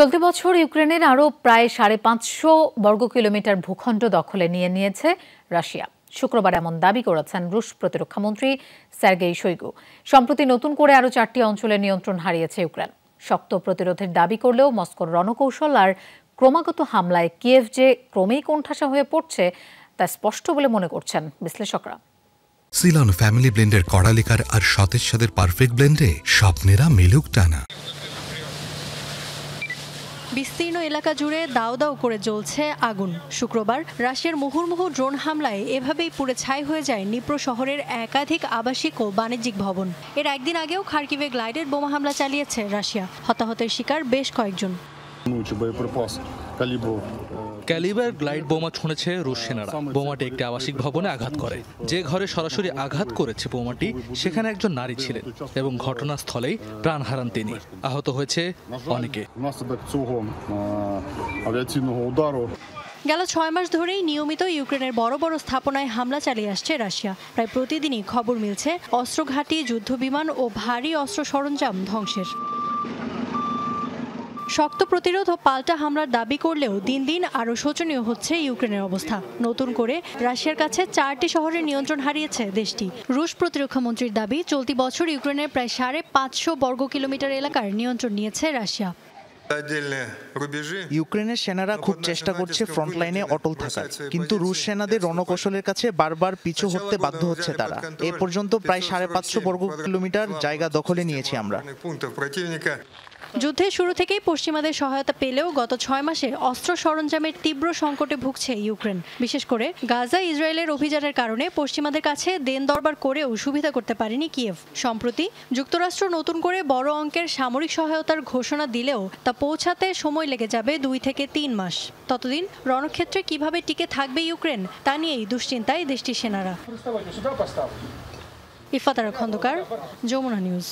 চলতি বছর ইউক্রেনের আরও প্রায় ৫৫০ বর্গ কিলোমিটার ভূখণ্ড দখলে নিয়েছে রাশিয়া। শুক্রবার এমন দাবি করেছেন রুশ প্রতিরক্ষামন্ত্রী সের্গেই শোইগু। সম্প্রতি নতুন করে আরও ৪টি অঞ্চলের নিয়ন্ত্রণ হারিয়েছে ইউক্রেন। শক্ত প্রতিরোধের দাবি করলেও মস্কোর রণকৌশল আর ক্রমাগত হামলায় কিয়েভ যে ক্রমেই কোণঠাসা হয়ে পড়ছে তা স্পষ্ট বলে মনে করছেন বিশ্লেষকরা। সিলন ফ্যামিলি ব্লেন্ডের কড়ালিকার আর সতেজ স্বাদের পারফেক্ট ব্লেন্ডে স্বপ্নেরা মেলুক টানা। বিস্তীর্ণ এলাকা জুড়ে দাউ দাউ করে জ্বলছে আগুন। শুক্রবার রাশিয়ার মুহুর্মুহু ড্রোন হামলায় এভাবেই পুড়ে ছাই হয়ে যায় নিপ্রো শহরের একাধিক আবাসিক ও বাণিজ্যিক ভবন। এর একদিন আগেও খার্কিভে গ্লাইডেড বোমা হামলা চালিয়েছে রাশিয়া। হতাহতের শিকার বেশ কয়েকজন। ক্যালিবার গ্লাইড বোমা ছুঁড়েছে রুশ সেনারা। বোমাটি একটি আবাসিক ভবনে আঘাত করে। যে ঘরে সরাসরি আঘাত করেছে বোমাটি, সেখানে একজন নারী ছিলেন এবং ঘটনাস্থলেই প্রাণ হারান তিনি। আহত হয়েছে অনেকে। গেল ৬ মাস ধরেই নিয়মিত ইউক্রেনের বড় বড় স্থাপনায় হামলা চালিয়ে আসছে রাশিয়া। প্রায় প্রতিদিনই খবর মিলছে অস্ত্রঘাঁটি, যুদ্ধবিমান ও ভারী অস্ত্র সরঞ্জাম ধ্বংসের। শক্ত প্রতিরোধ ও পাল্টা হামলার দাবি করলেও দিন দিন আরও শোচনীয় হচ্ছে ইউক্রেনের অবস্থা। নতুন করে রাশিয়ার কাছে ৪টি শহরের নিয়ন্ত্রণ হারিয়েছে দেশটি। রুশ প্রতিরক্ষামন্ত্রীর দাবি, চলতি বছর ইউক্রেনের প্রায় ৫৫০ বর্গ কিলোমিটার এলাকার নিয়ন্ত্রণ নিয়েছে রাশিয়া। ইউক্রেনের সেনারা খুব চেষ্টা করছে ফ্রন্টলাইনে অটল থাকার, কিন্তু রুশ সেনাদের রণকৌশলের কাছে বারবার পিছু হতে বাধ্য হচ্ছে তারা। এ পর্যন্ত প্রায় ৫৫০ বর্গ কিলোমিটার জায়গা দখলে নিয়েছি আমরা। যুদ্ধের শুরু থেকেই পশ্চিমাদের সহায়তা পেলেও গত ৬ মাসে অস্ত্র সরঞ্জামের তীব্র সংকটে ভুগছে ইউক্রেন। বিশেষ করে গাজা ইসরায়েলের অভিযানের কারণে পশ্চিমাদের কাছে দেন দরবার করেও সুবিধা করতে পারেনি কিয়েভ। সম্প্রতি যুক্তরাষ্ট্র নতুন করে বড় অঙ্কের সামরিক সহায়তার ঘোষণা দিলেও তা পৌঁছাতে সময় লেগে যাবে ২ থেকে ৩ মাস। ততদিন রণক্ষেত্রে কিভাবে টিকে থাকবে ইউক্রেন তা নিয়েই দুশ্চিন্তায় দেশটির সেনারা। ইফাত আরা খন্দকার, যমুনা নিউজ।